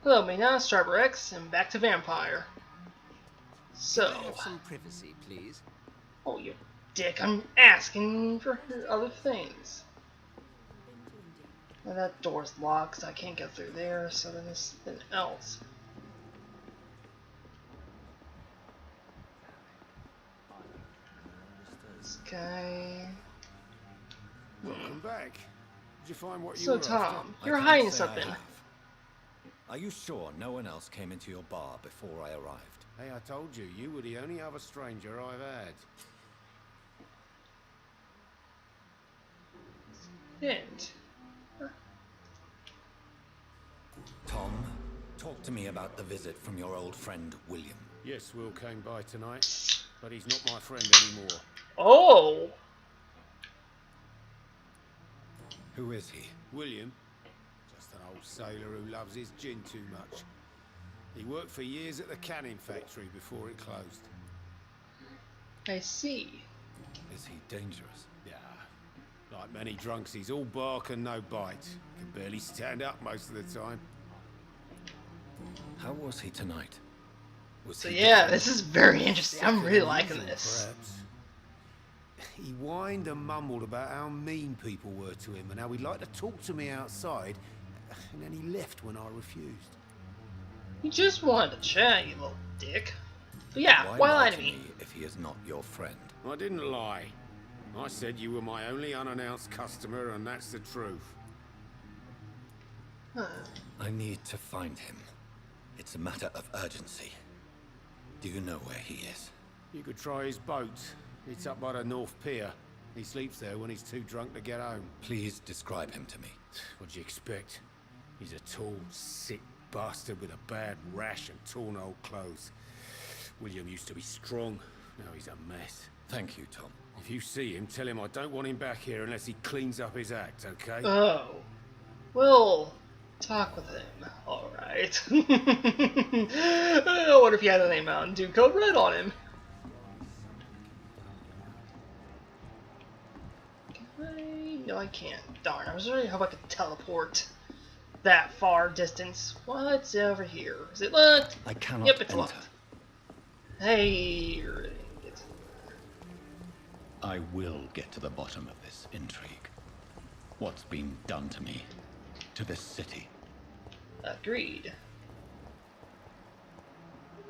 Hello, my name is striberx, and back to Vampyr. Can I So, have some privacy, please? oh you dick, I'm asking for other things. Well, that door's locked, so I can't get through there, so then there's something else. This guy... Welcome back. Did you find what you So were after? Tom, I you're can't hiding say something. I have. Are you sure no one else came into your bar before I arrived? Hey, I told you, you were the only other stranger I've had. Hint. Tom, talk to me about the visit from your old friend, William. Yes, Will came by tonight, but he's not my friend anymore. Oh! Who is he? William, just an old sailor who loves his gin too much. He worked for years at the canning factory before it closed. I see. Is he dangerous? Yeah, like many drunks, he's all bark and no bite. Can barely stand up most of the time. How was he tonight? Was So he yeah, different? this is very interesting. I'm Sicker really than liking usual, this. perhaps. He whined and mumbled about how mean people were to him and how he'd like to talk to me outside, and then he left when I refused. You just wanted to chat, you little dick. But yeah, why lie to me? if he is not your friend? I didn't lie. I said you were my only unannounced customer, and that's the truth. Huh. I need to find him. It's a matter of urgency. Do you know where he is? You could try his boat. It's up by the North Pier. He sleeps there when he's too drunk to get home. Please describe him to me. What'd you expect? He's a tall, sick bastard with a bad rash and torn old clothes. William used to be strong. Now he's a mess. Thank you, Tom. If you see him, tell him I don't want him back here unless he cleans up his act, okay? Oh. Well, talk with him. Alright. I wonder if he had any Mountain Dew Code Red on him. Can I? No, I can't. Darn, I was wondering how I could teleport that far distance. What's over here? Is it locked? I cannot Yep, it's enter. locked. Hey, I will get to the bottom of this intrigue. What's been done to me, to this city. agreed.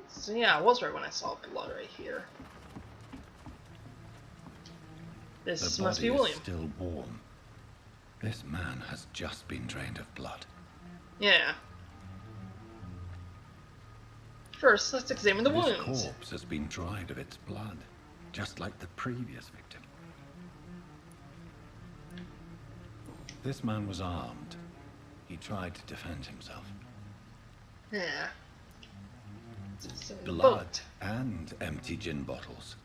So yeah, I was right when I saw blood right here. This The must be body is William. still warm. This man has just been drained of blood. Yeah. First, let's examine the This wounds. corpse has been dried of its blood, just like the previous victim. This man was armed. He tried to defend himself. Yeah. Blood and empty gin bottles.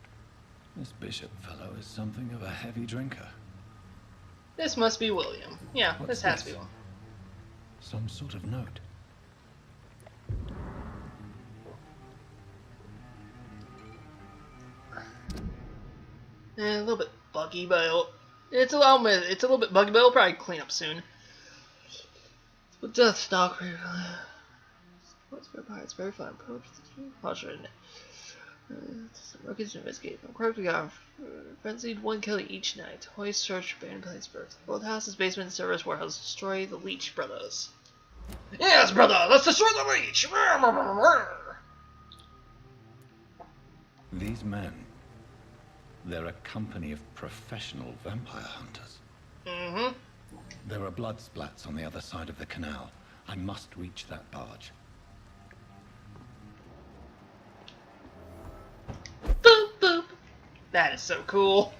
This bishop fellow is something of a heavy drinker. This must be William. Yeah, What's this has to this? be one. Some sort of note. A little bit buggy, but it's a little bit buggy, but it'll probably clean up soon. But Death Stalker. What's very hard? It's very fun. Approach the posture. Rockets investigate. From Croak to God. Frenzied one killing each night. Hoist search abandoned place birth. Both houses, basement, service warehouse. Destroy the Leech Brothers. Yes, brother! Let's destroy the Leech! These men, they're a company of professional vampire hunters. Mm-hmm. There are blood splats on the other side of the canal. I must reach that barge. Boop, boop. That is so cool.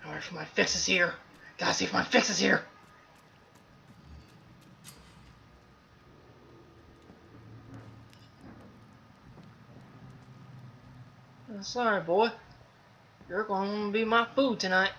I wonder if my fix is here. Gotta see if my fix is here. Sorry, boy. You're gonna be my food tonight.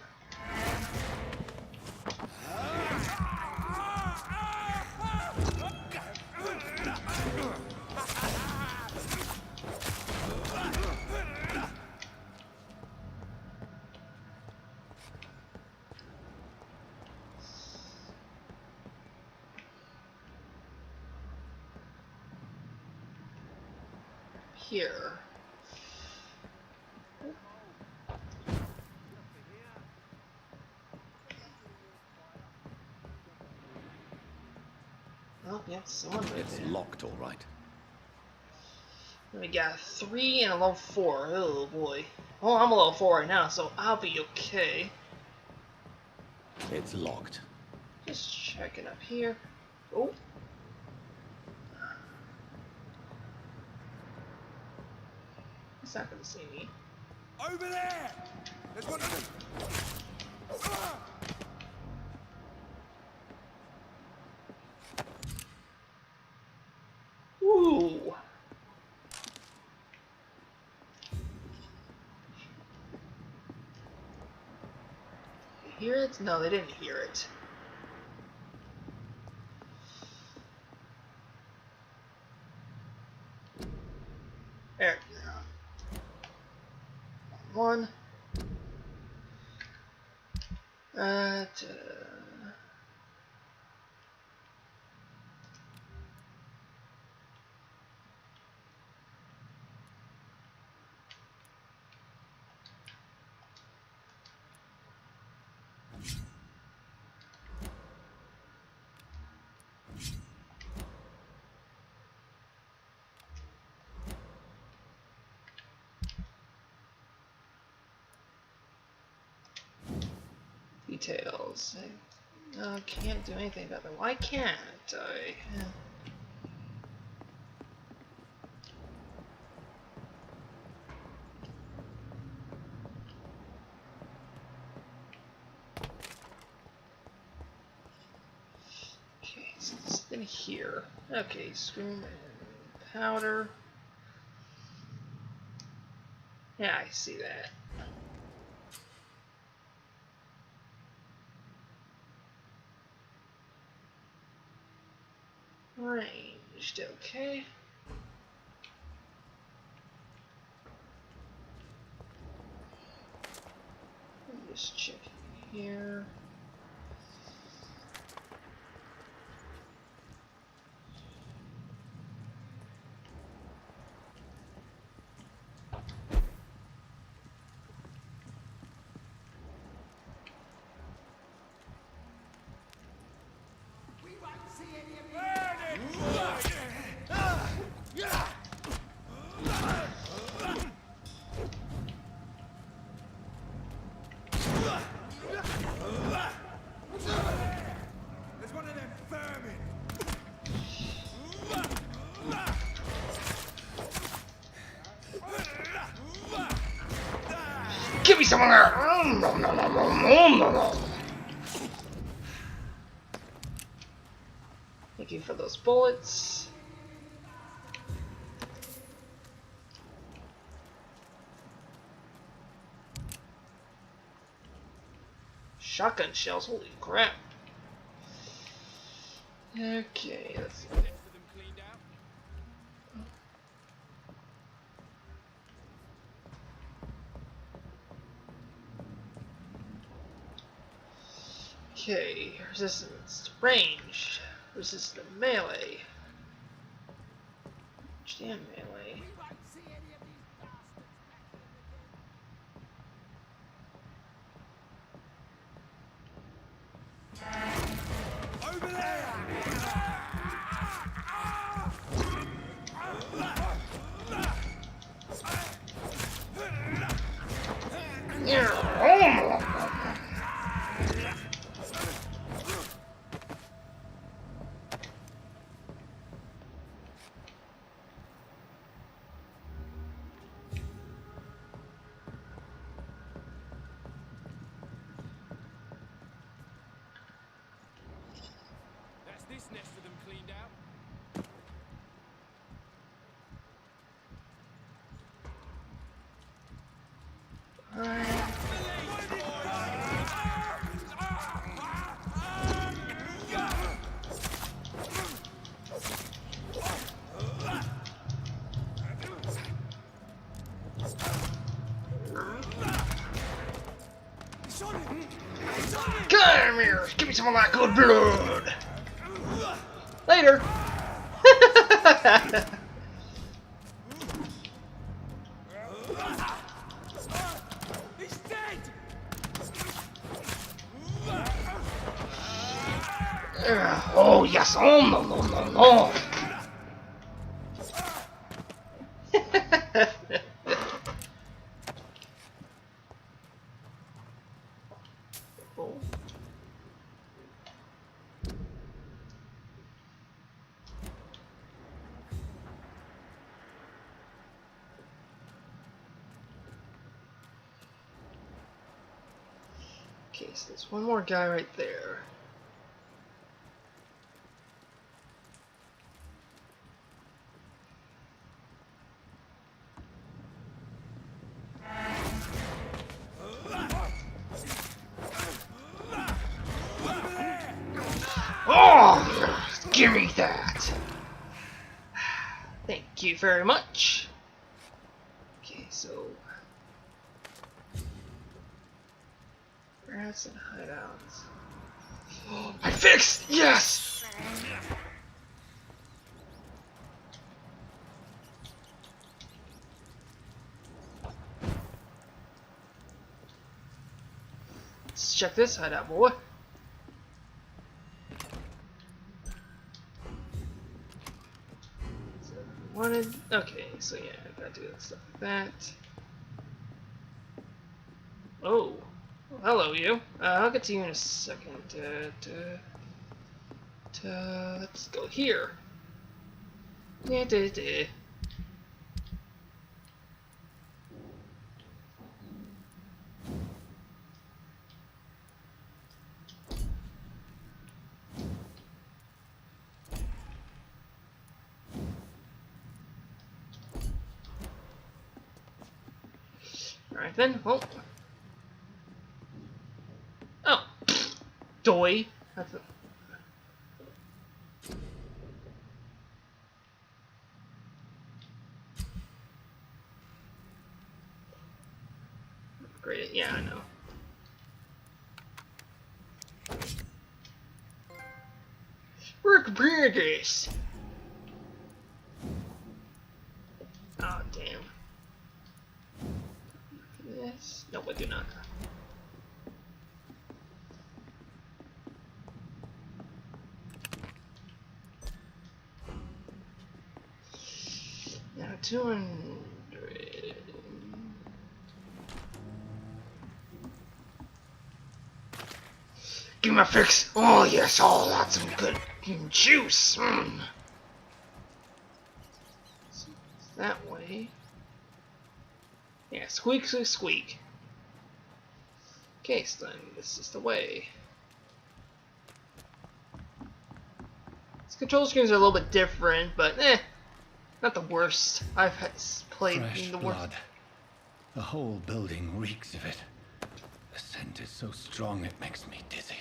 here. Oh, yeah, someone moved It's in. locked, all right. We got 3 and a level 4. Oh boy. Well, I'm a level 4 right now, so I'll be okay. It's locked. Just checking up here. Oh. He's not gonna see me. Over there! There's one of them! Ooh. Hear it? No, they didn't hear it. There. One. Details. I can't do anything about that. Why can't I? Okay, so it's in here. Okay, scream and powder. Yeah, I see that. Ranged, okay. Let me just check here. There's one of them vermin! Give me some of that! Thank you for those bullets. Shotgun shells, holy crap. Okay, let's see. Okay, resistance, range, resistant melee. Damn melee. Over there! That's this nest of them cleaned out. Come here, give me some of that good blood. Later. Oh yes! Oh no no no no! Oh. Okay, so there's one more guy right there. Oh, give me that. Thank you very much. Okay, so rats and hideouts. I fixed! Yes! Let's check this hideout, boy. Wanted. Okay, so yeah, I gotta do stuff like that. Oh, well, hello, you. I'll get to you in a second. Let's go here. Yeah, Alright then, well. Oh. Doy. That's a... Great, yeah, I know. Work burgers! Oh, damn. Yes. No, I do not. Now 200. Give me a fix. Oh yes, oh that's some good juice. That way. Yeah, squeak, squeak, squeak. Okay, so then this is the way. These control schemes are a little bit different, but not the worst. I've played Fresh the worst. blood. The whole building reeks of it. The scent is so strong it makes me dizzy.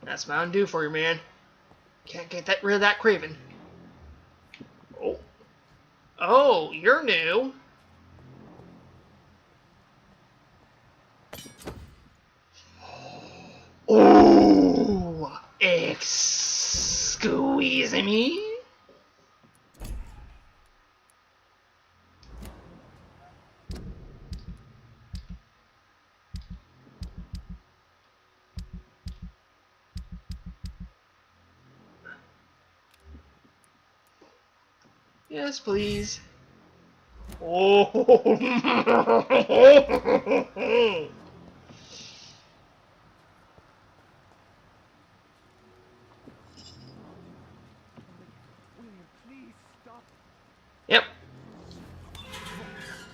That's Mountain Dew for you, man. Can't get rid of that craving. Oh. Oh, you're new. Oh, excuse me. Yes, please. Oh. Yep.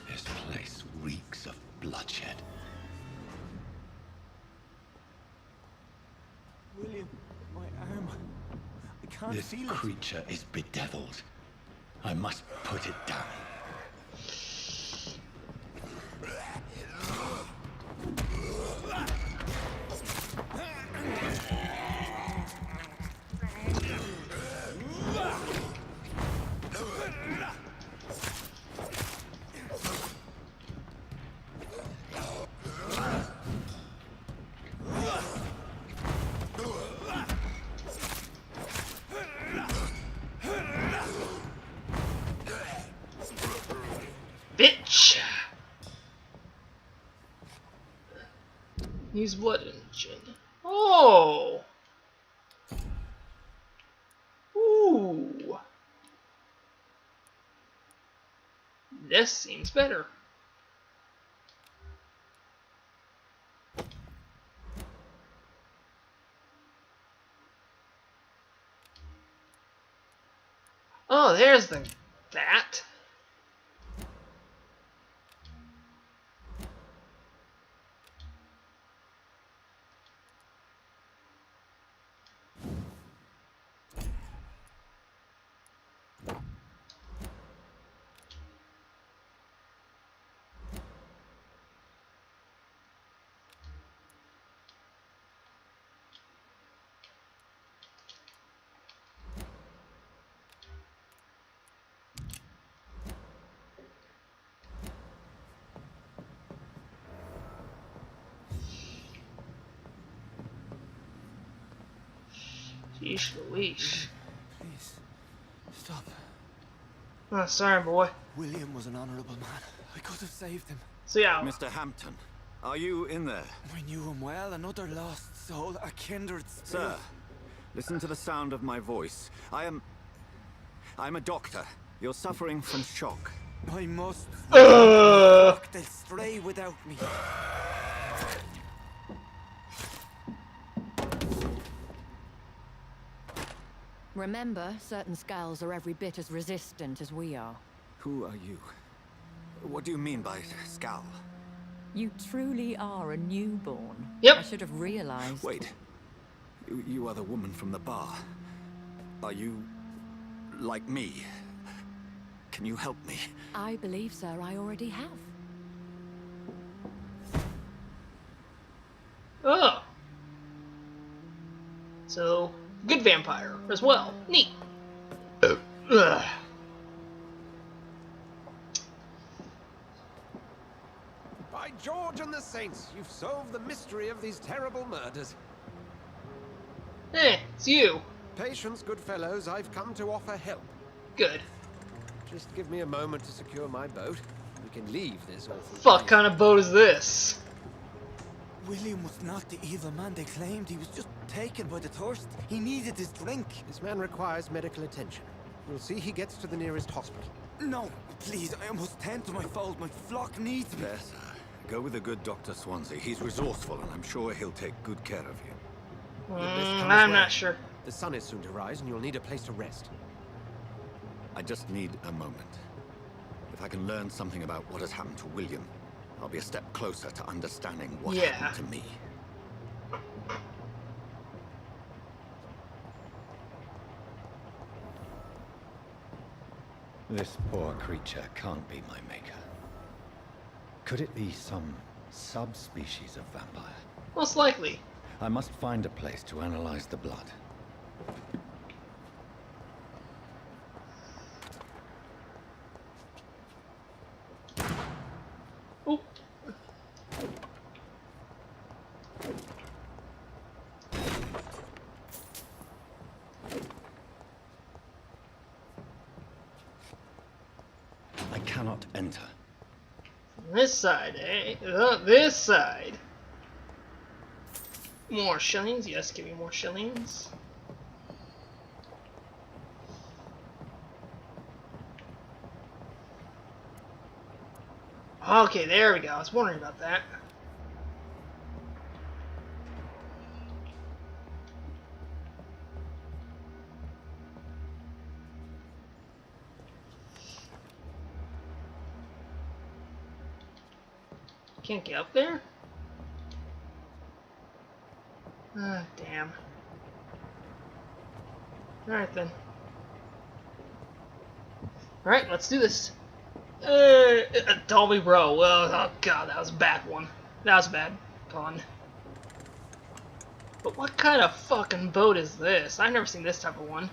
This place reeks of bloodshed. William, my arm. I can't This feel it. creature is bedeviled. I must put it down. Bitch. Use blood engine. Oh! Ooh! This seems better. Oh, there's that. Sheesh Louise. Please, stop. Oh, sorry, boy. William was an honorable man. I could have saved him. So yeah, Mr. Hampton, are you in there? I knew him well, another lost soul, a kindred spirit. Sir, listen to the sound of my voice. I'm a doctor. You're suffering from shock. I must. They'll stray without me. Remember, certain skulls are every bit as resistant as we are. Who are you? What do you mean by scowl? You truly are a newborn. Yep. I should have realized. Wait. You are the woman from the bar. Are you like me? Can you help me? I believe, sir, I already have. oh. So, good vampire as well. Neat. Ugh. By George and the Saints, you've solved the mystery of these terrible murders. It's you. Patience, good fellows, I've come to offer help. Good. Just give me a moment to secure my boat. We can leave this awful Fuck place. kind of boat is this? William was not the evil man they claimed. He was just taken by the thirst. He needed his drink. This man requires medical attention. You'll see he gets to the nearest hospital. No, please, I must tend to my fold. My flock needs me. There, sir. Go with the good Dr. Swansea. He's resourceful, and I'm sure he'll take good care of you. I'm not sure. The sun is soon to rise, and you'll need a place to rest. I just need a moment. If I can learn something about what has happened to William, I'll be a step closer to understanding what happened to me. This poor creature can't be my maker. Could it be some subspecies of vampire? Most likely. I must find a place to analyze the blood. Oh. I cannot enter. This side, eh? This side. More shillings? Yes, give me more shillings. Okay, there we go. I was wondering about that. Can't get up there? Ah, damn. Alright then. Alright, let's do this. Dolby Row. Oh god, that was a bad one. That was a bad pun. But what kind of fucking boat is this? I've never seen this type of one.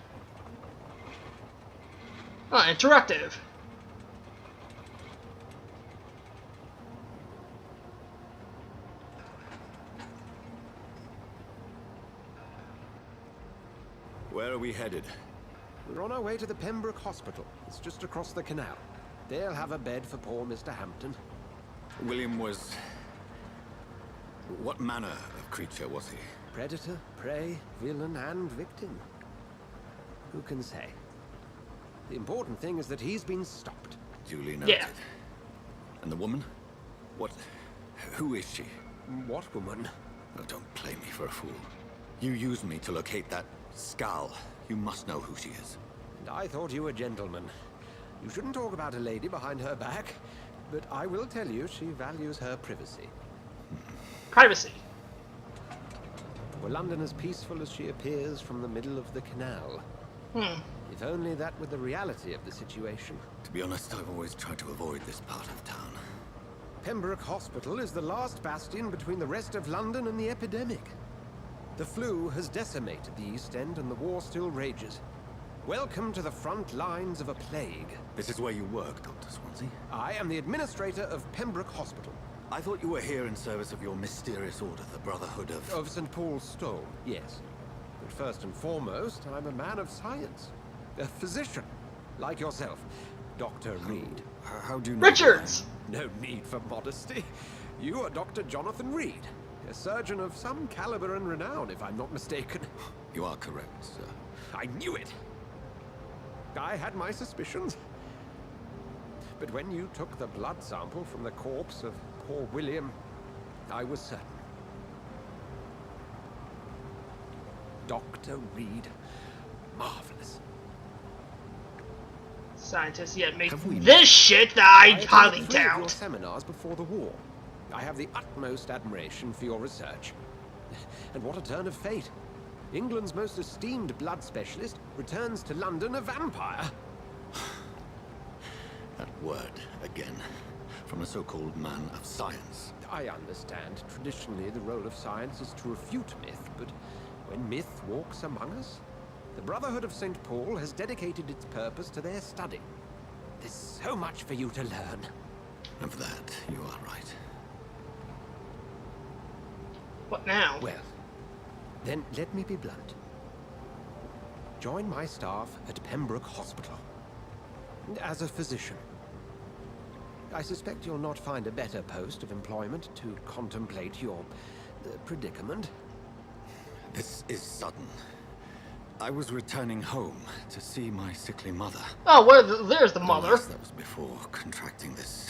Oh, interactive. Where are we headed? We're on our way to the Pembroke Hospital. It's just across the canal. They'll have a bed for poor Mr. Hampton. William was... What manner of creature was he? Predator, prey, villain, and victim. Who can say? The important thing is that he's been stopped. Duly noted. Yeah. And the woman? Who is she? What woman? Oh, don't play me for a fool. You used me to locate that skull. You must know who she is. And I thought you a gentleman. You shouldn't talk about a lady behind her back, but I will tell you she values her privacy. Privacy. Were London as peaceful as she appears from the middle of the canal? If only that were the reality of the situation. To be honest, I've always tried to avoid this part of town. Pembroke Hospital is the last bastion between the rest of London and the epidemic. The flu has decimated the East End and the war still rages. Welcome to the front lines of a plague. This is where you work, Dr. Swansea? I am the administrator of Pembroke Hospital. I thought you were here in service of your mysterious order, the Brotherhood of... Of St. Paul's Stone, yes. But first and foremost, I'm a man of science. A physician, like yourself, Dr. Reed. How do you know... Richards! No need for modesty. You are Dr. Jonathan Reed, a surgeon of some caliber and renown, if I'm not mistaken. You are correct, sir. I knew it! I had my suspicions. But when you took the blood sample from the corpse of poor William, I was certain. Dr. Reed. Marvelous. Scientists yet make Have we- this shit that I attended highly 3 of your doubt. seminars before the war. I have the utmost admiration for your research. And what a turn of fate. England's most esteemed blood specialist returns to London a vampire. That word, again. From a so-called man of science. I understand. Traditionally, the role of science is to refute myth, but when myth walks among us, the Brotherhood of St. Paul has dedicated its purpose to their study. There's so much for you to learn. Of that, you are right. What now? Well, then let me be blunt. Join my staff at Pembroke Hospital. As a physician. I suspect you'll not find a better post of employment to contemplate your predicament. This is sudden. I was returning home to see my sickly mother. Oh, there's the mother. Alas, that was before contracting this...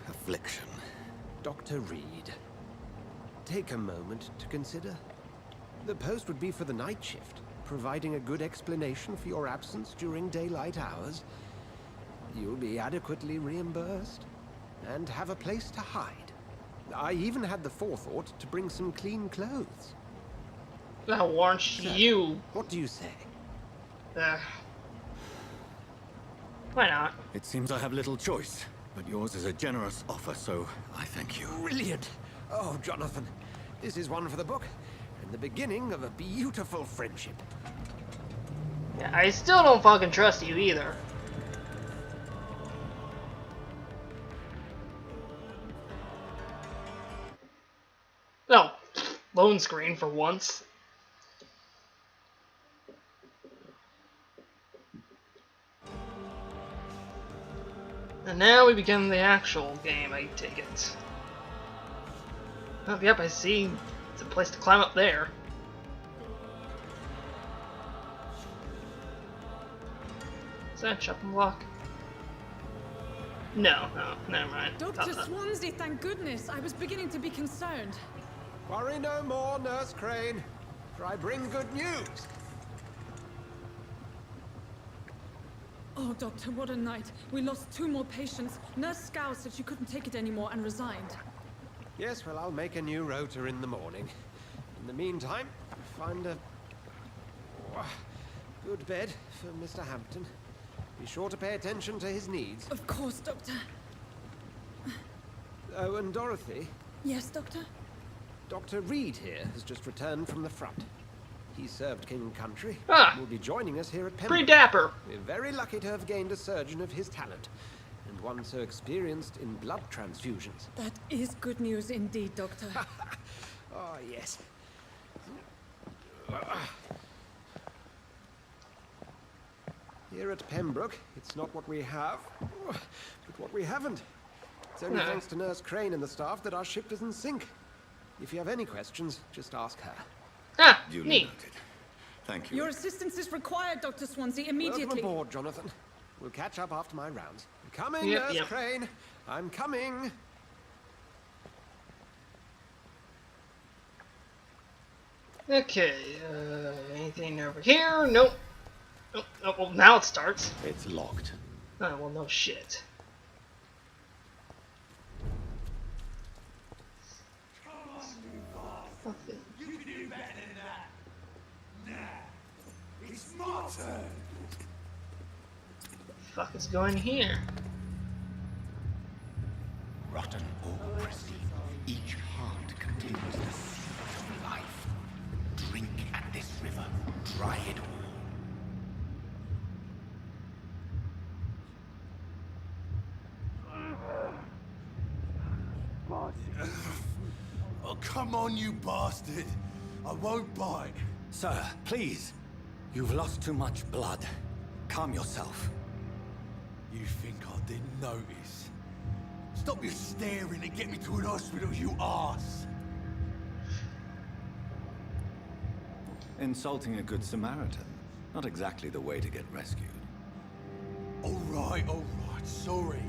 affliction. Dr. Reed, take a moment to consider. The post would be for the night shift, providing a good explanation for your absence during daylight hours. You'll be adequately reimbursed, and have a place to hide. I even had the forethought to bring some clean clothes. That warrants So, you. What do you say? Why not? It seems I have little choice, but yours is a generous offer, so I thank you. Brilliant! Oh, Jonathan, this is one for the book, and the beginning of a beautiful friendship. Yeah, I still don't fucking trust you either. No, lone screen for once. And now we begin the actual game, I take it. Oh, yep, I see. It's a place to climb up there. Is that a chopping block? No, never mind. Dr. Swansea, thank goodness. I was beginning to be concerned. Worry no more, Nurse Crane, for I bring good news. Oh, Doctor, what a night. We lost 2 more patients. Nurse Scow said she couldn't take it anymore and resigned. Yes, well, I'll make a new rota in the morning. In the meantime, find a good bed for Mr. Hampton. Be sure to pay attention to his needs. Of course, Doctor. Oh, and Dorothy, Yes, Doctor? Dr. Reed here has just returned from the front. He served King and Country. Ah. Will be joining us here at Pretty Pembroke. dapper. We're very lucky to have gained a surgeon of his talent, and one so experienced in blood transfusions. That is good news indeed, Doctor. Oh, yes. Here at Pembroke, it's not what we have, but what we haven't. It's only thanks to Nurse Crane and the staff that our ship doesn't sink. If you have any questions, just ask her. Ah, Duly neat. noted. Thank you. Your assistance is required, Dr. Swansea, immediately. Welcome aboard, Jonathan. We'll catch up after my rounds. I'm coming, Yep, Nurse yep. Crane. I'm coming. Okay, anything over here? Nope. Oh, oh, well, now it starts. It's locked. Oh, well, no shit. Okay. Fuck is going here? Rotten ore, each heart contains the seed of life. Drink at this river, dry it all. Oh, come on, you bastard. I won't bite. Sir, please. You've lost too much blood. Calm yourself. You think I didn't notice? Stop your staring and get me to an hospital, you arse. Insulting a good Samaritan. Not exactly the way to get rescued. All right, sorry.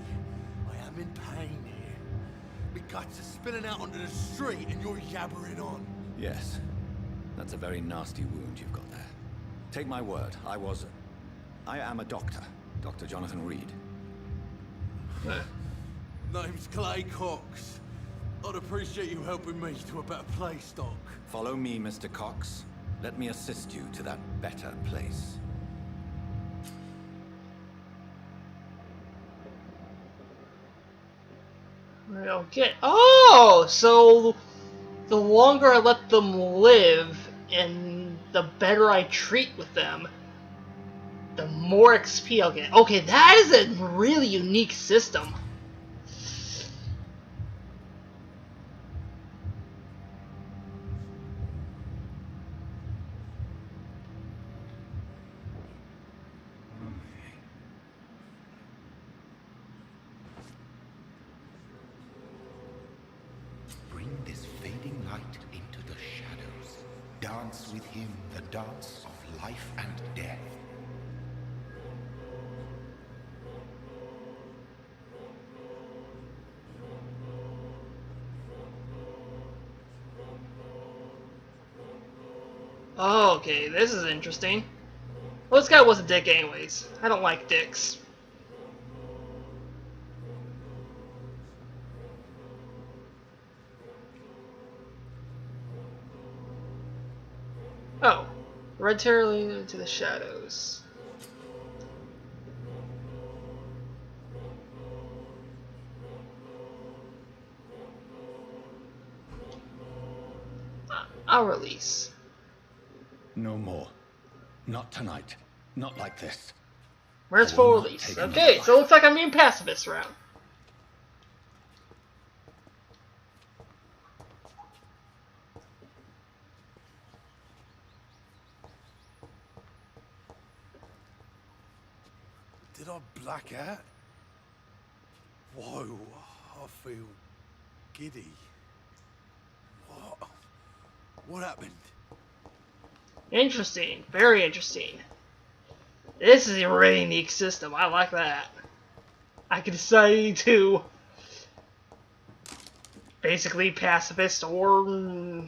I am in pain here. My guts are spilling out onto the street and you're yabbering on. Yes. That's a very nasty wound you've got there. Take my word, I am a doctor. Dr. Jonathan Reed. Name's Clay Cox. I'd appreciate you helping me to a better place, Doc. Follow me, Mr. Cox. Let me assist you to that better place. Okay. Oh, so the longer I let them live and the better I treat with them, the more XP I'll get. Okay, that is a really unique system. Bring this fading light into the shadows. Dance with him the dance of life and death. Oh, okay, this is interesting. Well, this guy was a dick anyways. I don't like dicks. Oh. Red terror leading into the shadows. I'll release. No more. Not tonight. Not like this. Merciful I will not release. take another Okay, so it life. looks like I'm being pacifist around. Did I black out? Whoa, I feel giddy. What happened? Interesting. Very interesting. This is a really unique system. I like that. I can decide to basically pacifist or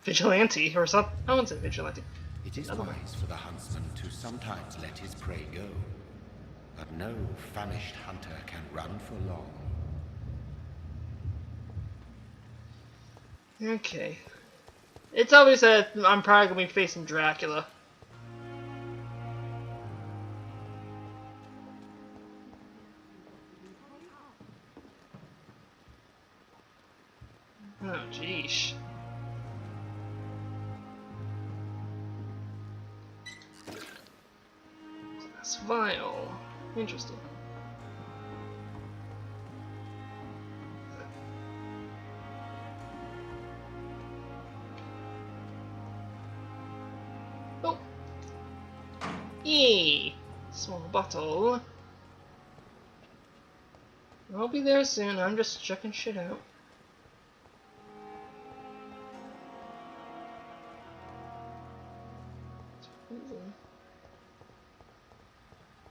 vigilante or something. I wouldn't say vigilante. It is wise for the huntsman to sometimes let his prey go. But no famished hunter can run for long. Okay. It's obvious that I'm probably going to be facing Dracula. Oh, jeesh. That's vile. Interesting. Oh! Yay! Small bottle. I'll be there soon. I'm just checking shit out.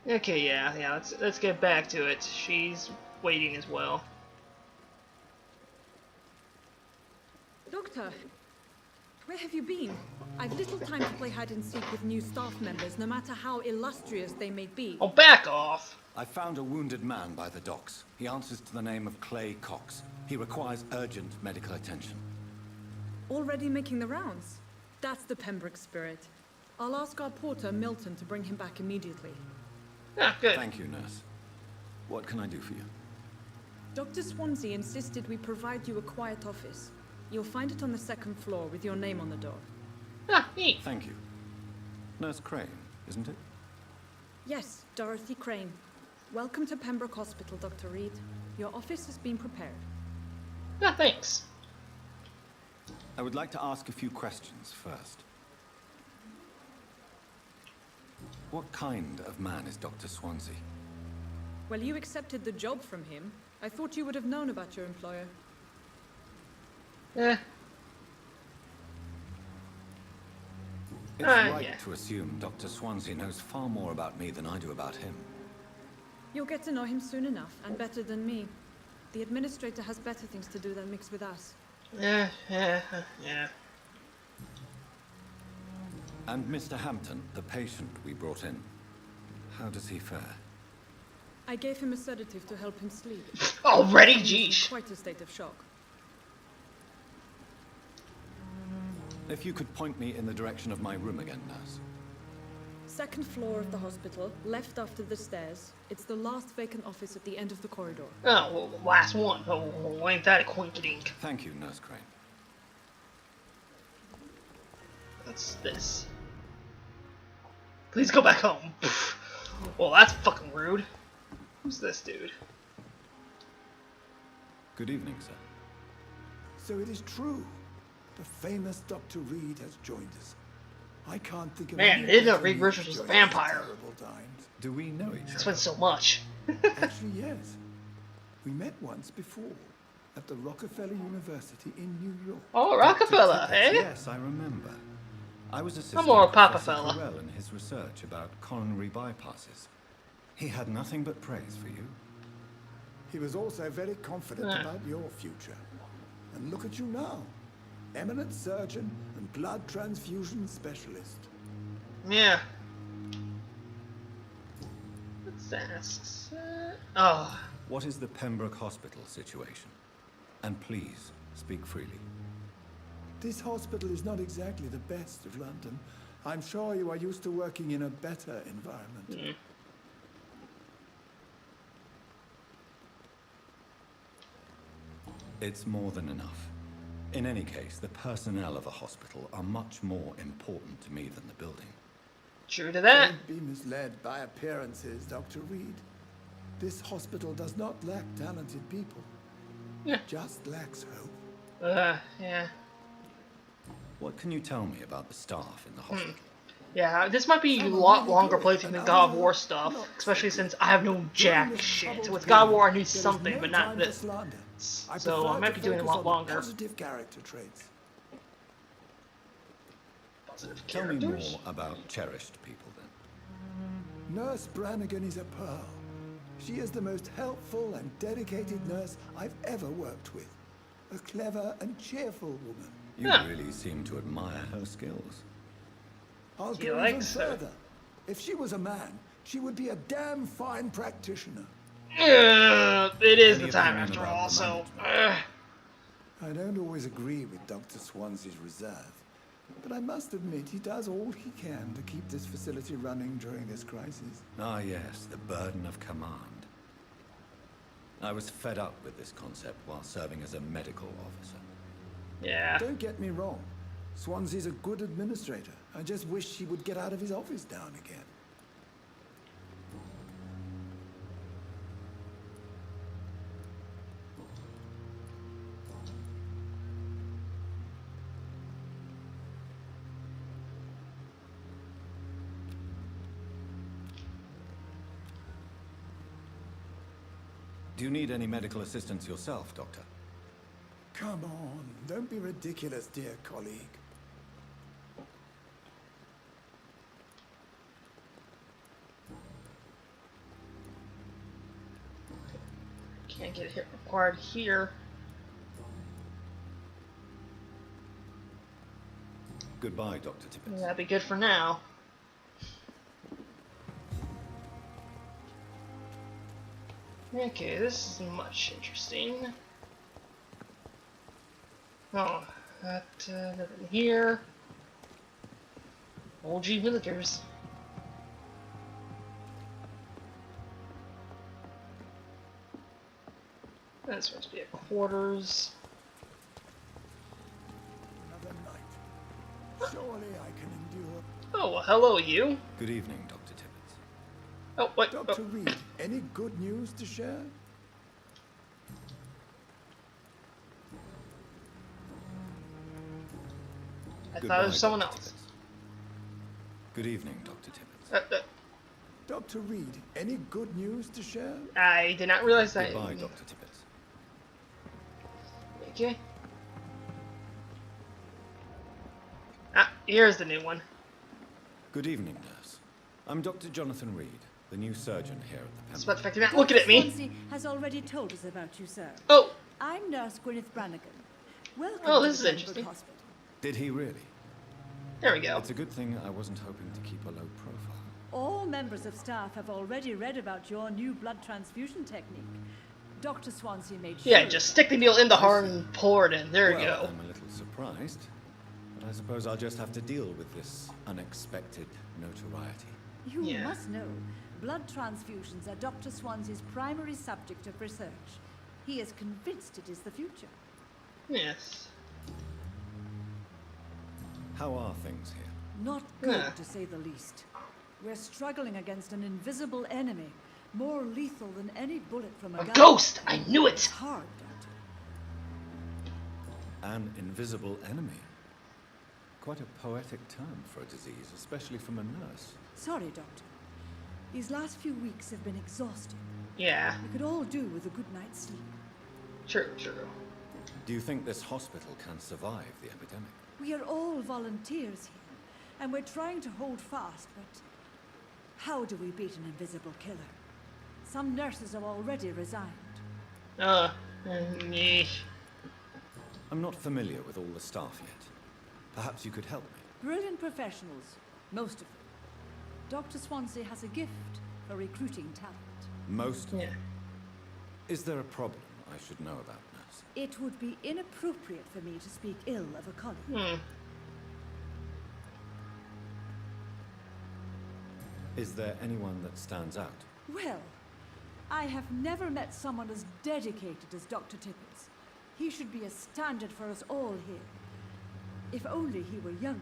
Okay, yeah. Let's get back to it. She's waiting as well. Doctor, where have you been? I've little time to play hide and seek with new staff members, no matter how illustrious they may be. Oh, back off! I found a wounded man by the docks. He answers to the name of Clay Cox. He requires urgent medical attention. Already making the rounds? That's the Pembroke spirit. I'll ask our porter, Milton, to bring him back immediately. Ah, good. Thank you, nurse. What can I do for you? Dr. Swansea insisted we provide you a quiet office. You'll find it on the second floor with your name on the door. Ah, neat. Thank you. Nurse Crane, isn't it? Yes, Dorothy Crane. Welcome to Pembroke Hospital, Dr. Reed. Your office has been prepared. Ah, thanks. I would like to ask a few questions first. What kind of man is Dr. Swansea? Well, you accepted the job from him. I thought you would have known about your employer. It's right yeah. to assume Dr. Swansea knows far more about me than I do about him. You'll get to know him soon enough, and better than me. The administrator has better things to do than mix with us. Yeah. And Mr. Hampton, the patient we brought in, how does he fare? I gave him a sedative to help him sleep. Already? He's Jeez. in quite a state of shock. If you could point me in the direction of my room again, nurse. Second floor of the hospital, left after the stairs. It's the last vacant office at the end of the corridor. Oh, well, last one. Oh, ain't that a coincidence? Thank you, Nurse Crane. What's this? Please go back home. Well, that's fucking rude. Who's this dude? Good evening, sir. So it is true. The famous Dr. Reed has joined us. I can't think of Man, any isn't better Reed news Richards was a during these vampire? terrible times. Do we know each It's other? been so much. Actually, yes. We met once before at the Rockefeller University in New York. Oh, Rockefeller, Dr. eh? Yes, I remember. I was assisting more a Papa Professor fella. Carell in his research about coronary bypasses. He had nothing but praise for you. He was also very confident about your future. And look at you now. Eminent surgeon and blood transfusion specialist. Yeah. Let's ask. Oh. What is the Pembroke Hospital situation? And please, speak freely. This hospital is not exactly the best of London. I'm sure you are used to working in a better environment. It's more than enough. In any case, the personnel of a hospital are much more important to me than the building. True to that. Don't be misled by appearances, Dr. Reed. This hospital does not lack talented people. Yeah. It just lacks hope. Yeah. What can you tell me about the staff in the hospital? Yeah, this might be a lot longer playthrough than God of War stuff, especially since I have no jack shit. With God of War I knew something, but not this. So I might be doing a lot longer. Positive character traits. Positive Tell me more characters? about cherished people, then. Nurse Brannigan is a pearl. She is the most helpful and dedicated nurse I've ever worked with. A clever and cheerful woman. You Huh. really seem to admire her skills. I'll He go even likes her. further. If she was a man, she would be a damn fine practitioner. It is Any the time opinion after about all, the so. I don't always agree with Dr. Swansea's reserve, but I must admit he does all he can to keep this facility running during this crisis. Ah, yes, the burden of command. I was fed up with this concept while serving as a medical officer. Yeah. Don't get me wrong. Swansea's a good administrator. I just wish he would get out of his office down again. Do you need any medical assistance yourself, Doctor? Come on, don't be ridiculous, dear colleague. Can't get a hit required here. Goodbye, Dr. Tippett. That'd be good for now. Okay, this is much interesting. Oh, nothing here. Old G villagers. That's supposed to be a quarters. Another night. Surely I can endure. Oh, well, hello, you. Good evening, Dr. Tippett. Oh, what? Dr. Reed, any good news to share? I thought it was someone Dr. else. Tippett. Good evening, Dr. Tippett. Dr. Reed, any good news to share? I did not realize that. Goodbye, Dr. Tippett. Okay. Ah, here's the new one. Good evening, nurse. I'm Dr. Jonathan Reed, the new surgeon here at the It's Pembroke. about the fact you're not looking at me. Swansea has already told us about you, sir. Oh, I'm Nurse Gwyneth Brannigan. Welcome Oh, to this the is Pembroke interesting. Hospital. Did he really? there we go. It's a good thing I wasn't hoping to keep a low profile. All members of staff have already read about your new blood transfusion technique. Dr. Swansea made sure. Yeah, just stick the needle in the heart and pour it in. There we Well, go. I'm a little surprised, but I suppose I'll just have to deal with this unexpected notoriety. You Yeah. must know, blood transfusions are Dr. Swansea's primary subject of research. He is convinced it is the future. Yes. How are things here? Not good, Yeah. to say the least. We're struggling against an invisible enemy, more lethal than any bullet from a A gun. ghost! I knew It's it! hard, Doctor. An invisible enemy. Quite a poetic term for a disease, especially from a nurse. Sorry, Doctor. These last few weeks have been exhausting. Yeah, We could all do with a good night's sleep. true, true. Do you think this hospital can survive the epidemic? We are all volunteers here, and we're trying to hold fast, but how do we beat an invisible killer? Some nurses have already resigned. Yeesh. I'm not familiar with all the staff yet. Perhaps you could help me. Brilliant professionals, most of them. Dr. Swansea has a gift for recruiting talent. Most? Yeah. Is there a problem I should know about, nurse? It would be inappropriate for me to speak ill of a colleague. Hmm. Is there anyone that stands out? Well, I have never met someone as dedicated as Dr. Tippett. He should be a standard for us all here. If only he were younger.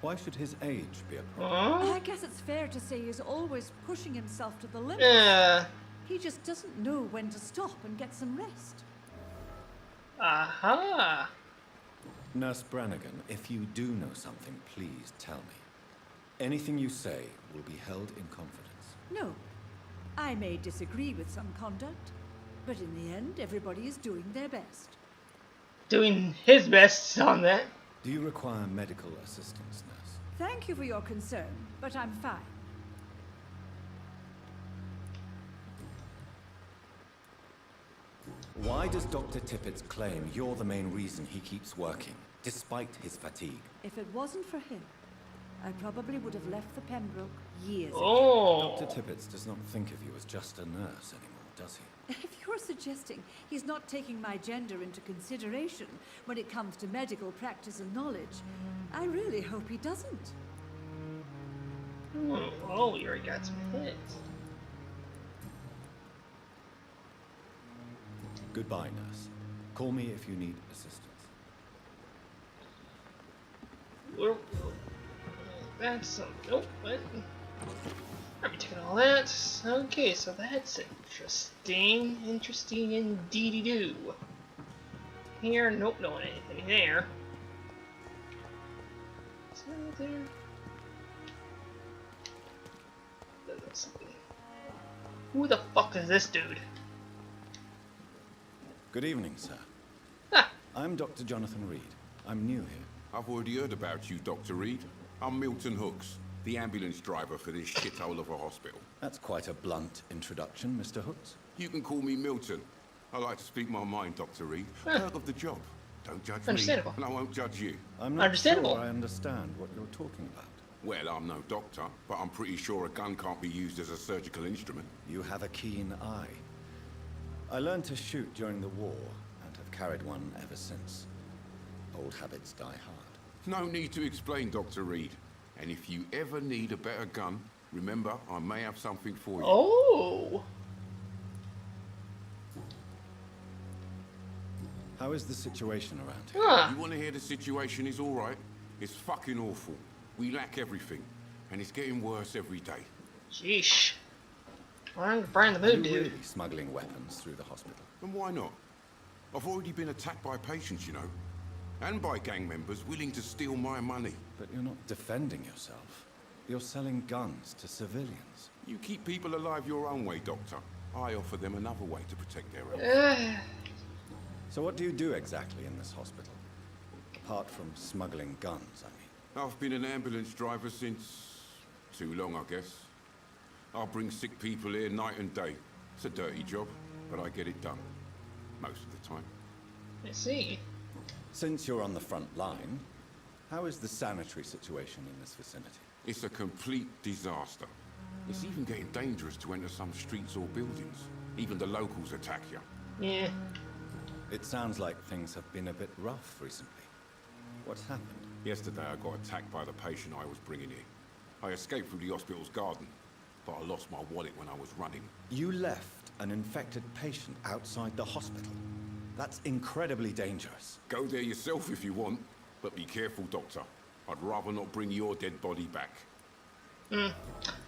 Why should his age be a problem? Huh? I guess it's fair to say he's always pushing himself to the limit. Yeah. He just doesn't know when to stop and get some rest. Aha. Nurse Brannigan, if you do know something, please tell me. Anything you say will be held in confidence. No, I may disagree with some conduct, but in the end, everybody is doing their best. Doing his best on that. Do you require medical assistance, nurse? Thank you for your concern, but I'm fine. Why does Dr. Tippett claim you're the main reason he keeps working, despite his fatigue? If it wasn't for him, I probably would have left the Pembroke years ago. Oh. Dr. Tippett does not think of you as just a nurse anymore, does he? If you're suggesting he's not taking my gender into consideration when it comes to medical practice and knowledge, I really hope he doesn't. Oh, you already got some hits. Goodbye, nurse. Call me if you need assistance. Well, that's nope. What? I'll be taking all that. Okay, so that's interesting. Interesting indeedy do. Here, nope, no anything there. Is there there? There's something. Who the fuck is this dude? Good evening, sir. Ah, I'm Dr. Jonathan Reed. I'm new here. I've already heard about you, Dr. Reed. I'm Milton Hooks, the ambulance driver for this shithole of a hospital. That's quite a blunt introduction, Mr. Hooks. You can call me Milton. I like to speak my mind, Dr. Reed. Perk of the job. Don't judge me, Understandable. and I won't judge you. I'm not Understandable. sure I understand what you're talking about. Well, I'm no doctor, but I'm pretty sure a gun can't be used as a surgical instrument. You have a keen eye. I learned to shoot during the war, and have carried one ever since. Old habits die hard. No need to explain, Dr. Reed. And if you ever need a better gun, remember, I may have something for you. Oh. How is the situation around here? Huh. You want to hear the situation is all right? It's fucking awful. We lack everything, and it's getting worse every day. Sheesh. Well, I'm burning the Are you mood, dude. really smuggling weapons through the hospital? And why not? I've already been attacked by patients, you know. And by gang members willing to steal my money. But you're not defending yourself. You're selling guns to civilians. You keep people alive your own way, Doctor. I offer them another way to protect their health. So what do you do exactly in this hospital? Apart from smuggling guns, I mean. I've been an ambulance driver since... too long, I guess. I bring sick people here night and day. It's a dirty job, but I get it done. Most of the time. I see. Since you're on the front line, how is the sanitary situation in this vicinity? It's a complete disaster. It's even getting dangerous to enter some streets or buildings. Even the locals attack you. Yeah. It sounds like things have been a bit rough recently. What's happened? Yesterday I got attacked by the patient I was bringing in. I escaped through the hospital's garden, but I lost my wallet when I was running. You left an infected patient outside the hospital. That's incredibly dangerous. Go there yourself if you want, but be careful, Doctor. I'd rather not bring your dead body back.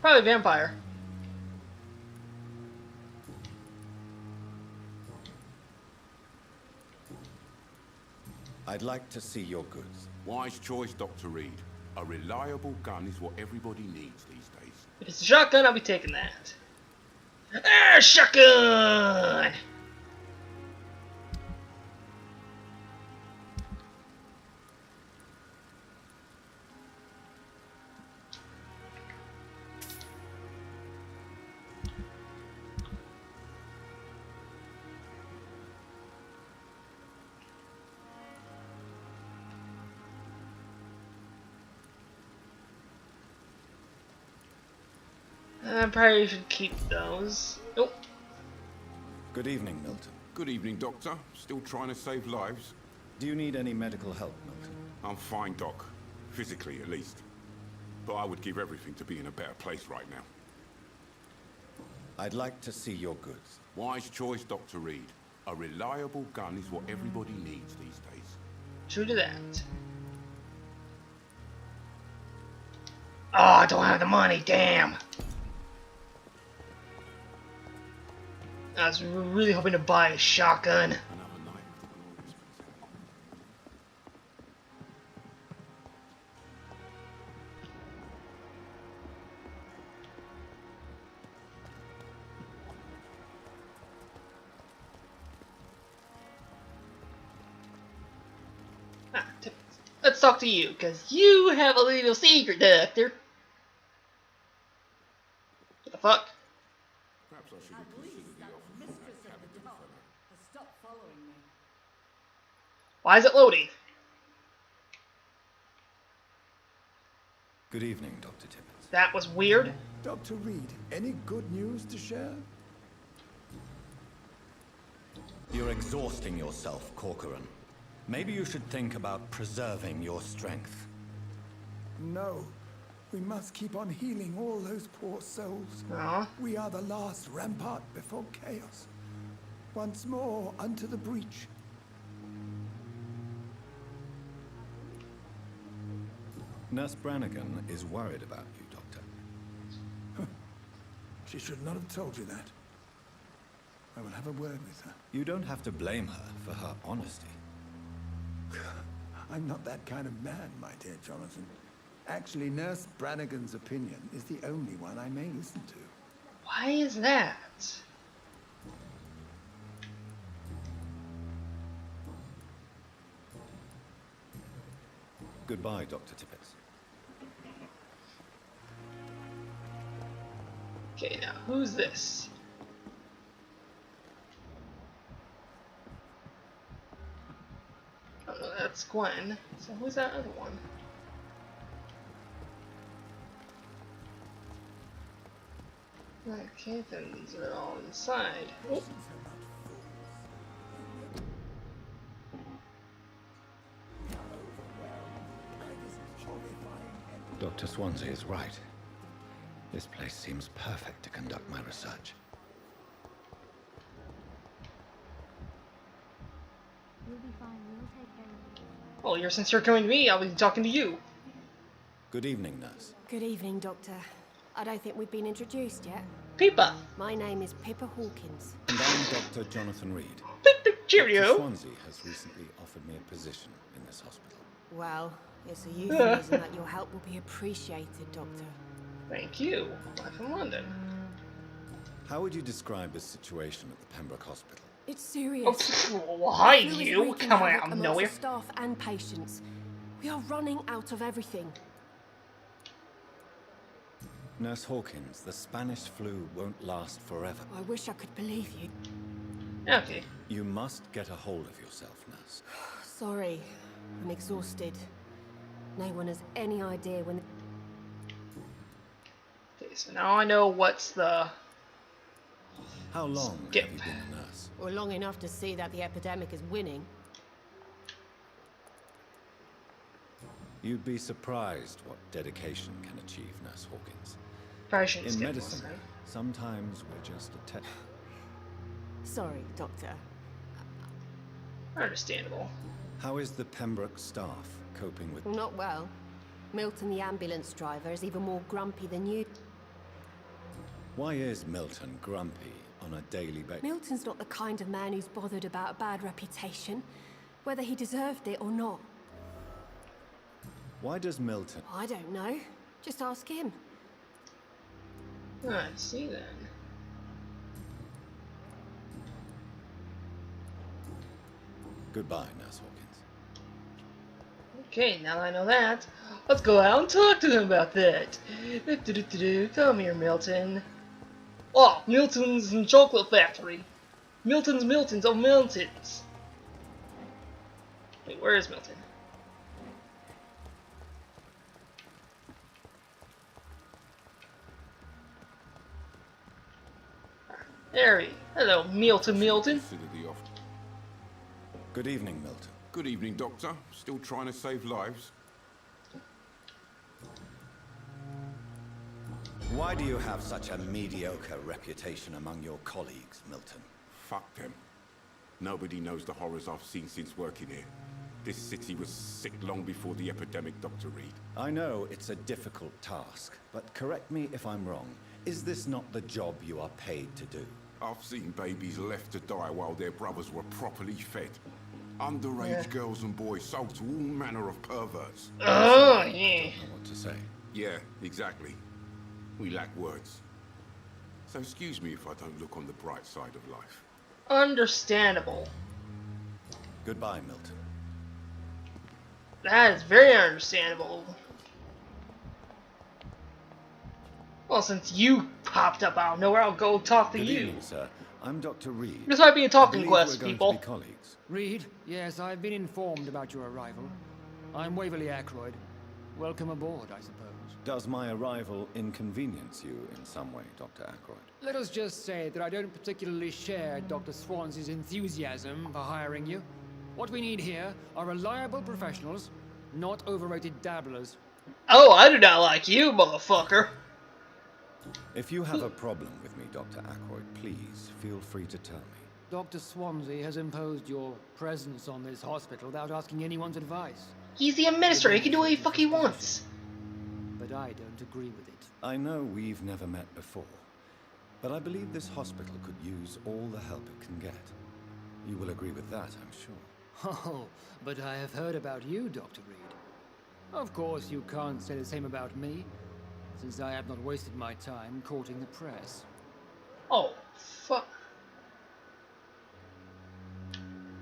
Probably Vampyr. I'd like to see your goods. Wise choice, Dr. Reed. A reliable gun is what everybody needs these days. If it's a shotgun, I'll be taking that. Ah, shotgun! I probably should keep those. Nope. Good evening, Milton. Good evening, Doctor. Still trying to save lives? Do you need any medical help, Milton? I'm fine, Doc. Physically, at least. But I would give everything to be in a better place right now. I'd like to see your goods. Wise choice, Dr. Reed. A reliable gun is what everybody needs these days. True to that. Oh, I don't have the money, damn! I was really hoping to buy a shotgun. Another night of the glorious Let's talk to you, because you have a little secret, Doctor. What the fuck? Perhaps I should At have least considered the that offer from mistress that of the cabin dog fellow. has stopped following me. Why is it loading? Good evening, Dr. Tippett. That was weird. Dr. Reed, any good news to share? You're exhausting yourself, Corcoran. Maybe you should think about preserving your strength. No. We must keep on healing all those poor souls. Aw. We are the last rampart before chaos. Once more unto the breach. Nurse Brannigan is worried about you, Doctor. She should not have told you that. I will have a word with her. You don't have to blame her for her honesty. I'm not that kind of man, my dear Jonathan. Actually, Nurse Brannigan's opinion is the only one I may listen to. Why is that? Goodbye, Dr. Tippett. Okay, now who's this? that's Gwen. So who's that other one? Okay, then these are all inside. Oh. Dr. Swansea is right. This place seems perfect to conduct my research. We'll be fine. We'll take care of you. Well, since you're coming to me, I'll be talking to you. Good evening, nurse. Good evening, Doctor. I don't think we've been introduced yet. Pippa. My name is Pippa Hawkins. And I'm Dr. Jonathan Reed. Cheerio. Dr. Swansea has recently offered me a position in this hospital. Well, it's a euphemism that your help will be appreciated, Doctor. Thank you. I'm from London. How would you describe the situation at the Pembroke Hospital? It's serious. Oh, why you? Come on out of nowhere. Staff and patients. We are running out of everything. Nurse Hawkins, the Spanish flu won't last forever. I wish I could believe you. Okay. You must get a hold of yourself, nurse. Sorry, I'm exhausted. No one has any idea when... Okay, so now I know what's the... How long have you been a nurse? Well, long enough to see that the epidemic is winning. You'd be surprised what dedication can achieve, Nurse Hawkins. In medicine, sometimes we're just a tech. Sorry, Doctor. Understandable. How is the Pembroke staff coping with... Well, not well. Milton, the ambulance driver, is even more grumpy than you. Why is Milton grumpy on a daily basis? Milton's not the kind of man who's bothered about a bad reputation, whether he deserved it or not. Why does Milton... I don't know. Just ask him. I see then. Goodbye, Nurse Hawkins. Okay, now that I know that, let's go out and talk to him about that. Come here, Milton. Oh, Milton's chocolate factory. Milton's oh Milton's. Wait, where is Milton? There he. Hello, Milton. Good evening, Milton. Good evening, Doctor. Still trying to save lives? Why do you have such a mediocre reputation among your colleagues, Milton? Fuck them. Nobody knows the horrors I've seen since working here. This city was sick long before the epidemic, Dr. Reed. I know it's a difficult task, but correct me if I'm wrong. Is this not the job you are paid to do? I've seen babies left to die while their brothers were properly fed. Underage girls and boys sold to all manner of perverts. Oh, yeah. I don't know what to say. Yeah, exactly. We lack words. So excuse me if I don't look on the bright side of life. Understandable. Goodbye, Milton. That is very understandable. Well, since you popped up out of nowhere, I'll go talk to Good you. evening, sir. I'm Dr. Reed. This might be a talking I quest, we're people. Going to be colleagues. Reed, yes, I've been informed about your arrival. I'm Waverly Ackroyd. Welcome aboard, I suppose. Does my arrival inconvenience you in some way, Dr. Ackroyd? Let us just say that I don't particularly share Dr. Swansea's enthusiasm for hiring you. What we need here are reliable professionals, not overrated dabblers. Oh, I do not like you, motherfucker. If you have a problem with me, Dr. Ackroyd, please feel free to tell me. Dr. Swansea has imposed your presence on this hospital without asking anyone's advice. He's the administrator. He can do what the fuck he wants. But I don't agree with it. I know we've never met before, but I believe this hospital could use all the help it can get. You will agree with that, I'm sure. Oh, but I have heard about you, Dr. Reed. Of course, you can't say the same about me, since I have not wasted my time courting the press. Oh, fuck.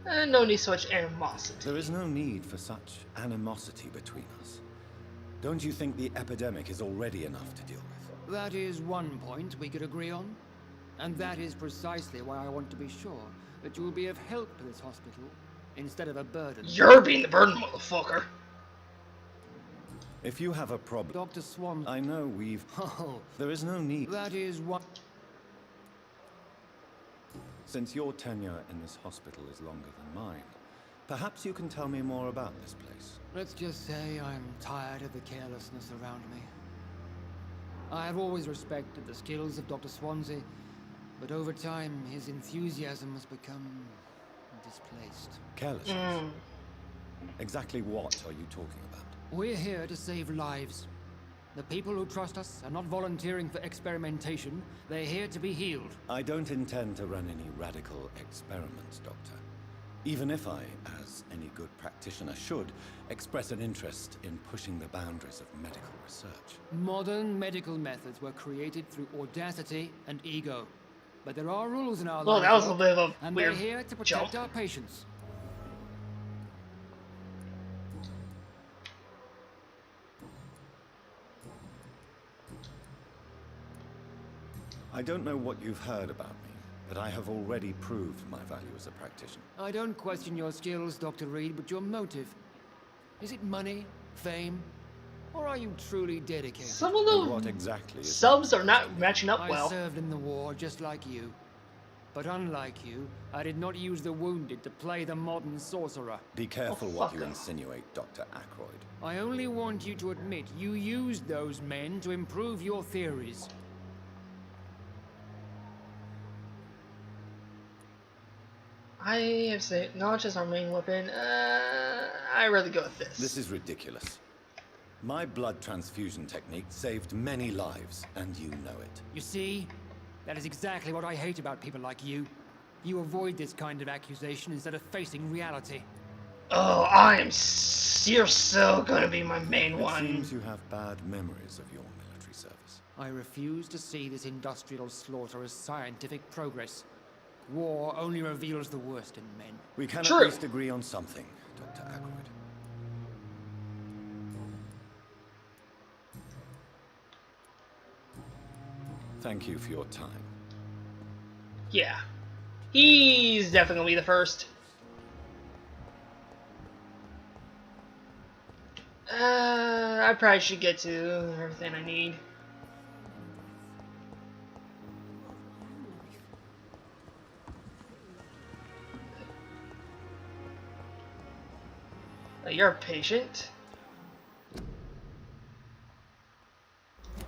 No need so much animosity. There is no need for such animosity between us. Don't you think the epidemic is already enough to deal with? That is one point we could agree on. And that is precisely why I want to be sure that you will be of help to this hospital instead of a burden. You're being the burden, motherfucker. If you have a problem... Dr. Swan... I know we've... Oh, there is no need... that is what... Since your tenure in this hospital is longer than mine, perhaps you can tell me more about this place. Let's just say I'm tired of the carelessness around me. I have always respected the skills of Dr. Swansea, but over time his enthusiasm has become displaced. Carelessness? Exactly what are you talking about? We're here to save lives. The people who trust us are not volunteering for experimentation. They're here to be healed. I don't intend to run any radical experiments, Doctor. Even if I, as any good practitioner should, express an interest in pushing the boundaries of medical research. Modern medical methods were created through audacity and ego. But there are rules in our Well, lives, that was a bit of a and weird they're here to protect jump. our patients. I don't know what you've heard about me, but I have already proved my value as a practitioner. I don't question your skills, Dr. Reed, but your motive. Is it money, fame, or are you truly dedicated? Some of the what exactly is subs are not matching up I well. served in the war just like you. But unlike you, I did not use the wounded to play the modern sorcerer. Be careful Oh, what fuck you off. insinuate, Dr. Ackroyd. I only want you to admit you used those men to improve your theories. I have said knowledge is our main weapon. I rather go with this. This is ridiculous. My blood transfusion technique saved many lives, and you know it. You see? That is exactly what I hate about people like you. You avoid this kind of accusation instead of facing reality. Oh, you're so gonna be my main one. It seems you have bad memories of your military service. I refuse to see this industrial slaughter as scientific progress. War only reveals the worst in men. We can True. at least agree on something, Dr. Ackroyd. Thank you for your time. Yeah. He's definitely gonna be the first. I probably should get to everything I need. You're a patient.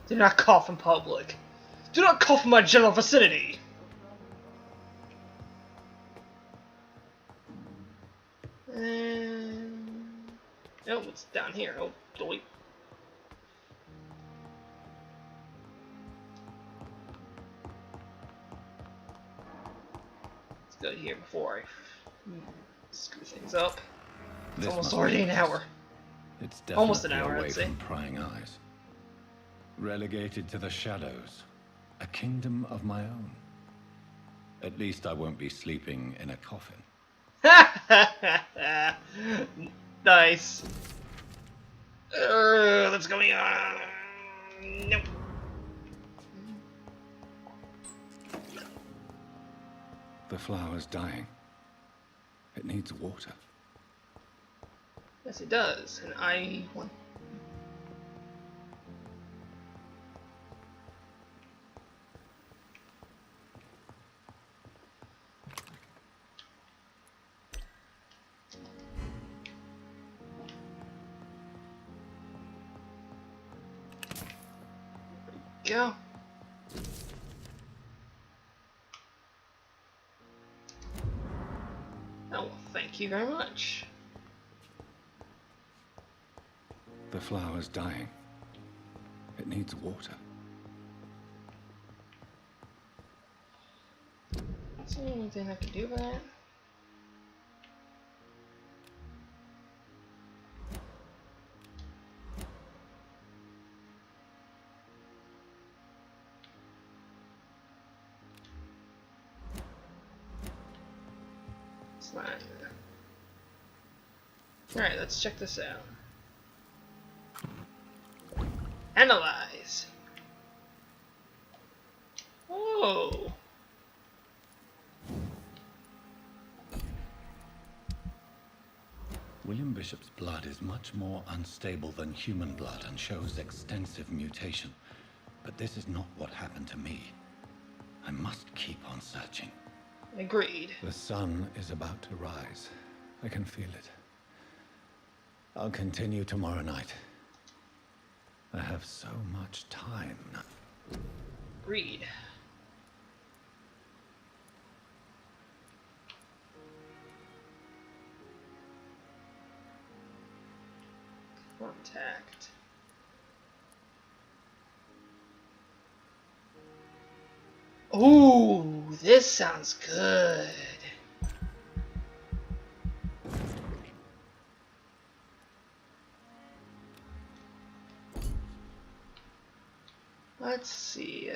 Do not cough in public. Do not cough in my general vicinity. Oh, it's down here. Oh, wait. Let's go here before I screw things up. It's almost already an hour. It's definitely Almost an hour, away I'd say. from prying eyes. Relegated to the shadows. A kingdom of my own. At least I won't be sleeping in a coffin. Nice. Let's go on. Nope. The flower's dying. It needs water. Yes, it does, and I want. Go. Oh, thank you very much. The flower's dying. It needs water. Is there anything I can do with that? Slime. Alright, let's check this out. Analyze. Oh. William Bishop's blood is much more unstable than human blood and shows extensive mutation. But this is not what happened to me. I must keep on searching. Agreed. The sun is about to rise. I can feel it. I'll continue tomorrow night. I have so much time now. Agreed. Contact. Ooh, this sounds good. Let's see.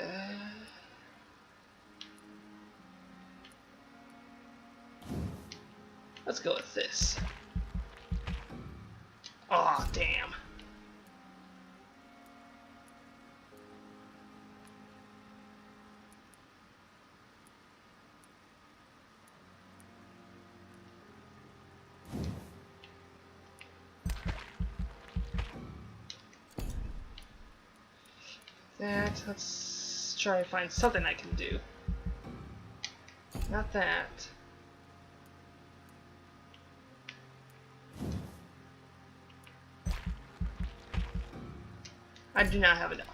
Let's go with this. Aw, oh, damn. Let's try and find something I can do. Not that. I do not have enough.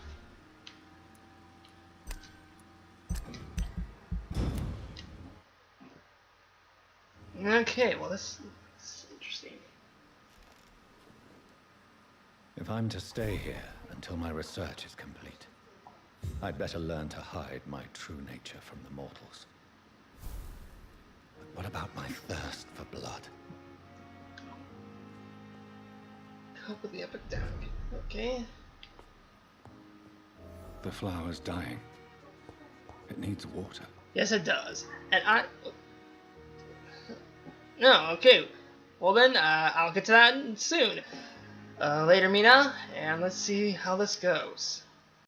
Okay, well this is interesting. If I'm to stay here until my research is complete, I'd better learn to hide my true nature from the mortals. But what about my thirst for blood? Cope with the epidemic. Okay. The flower's dying. It needs water. Yes, it does. And No, okay. Well then, I'll get to that soon. Later, Mina, and let's see how this goes.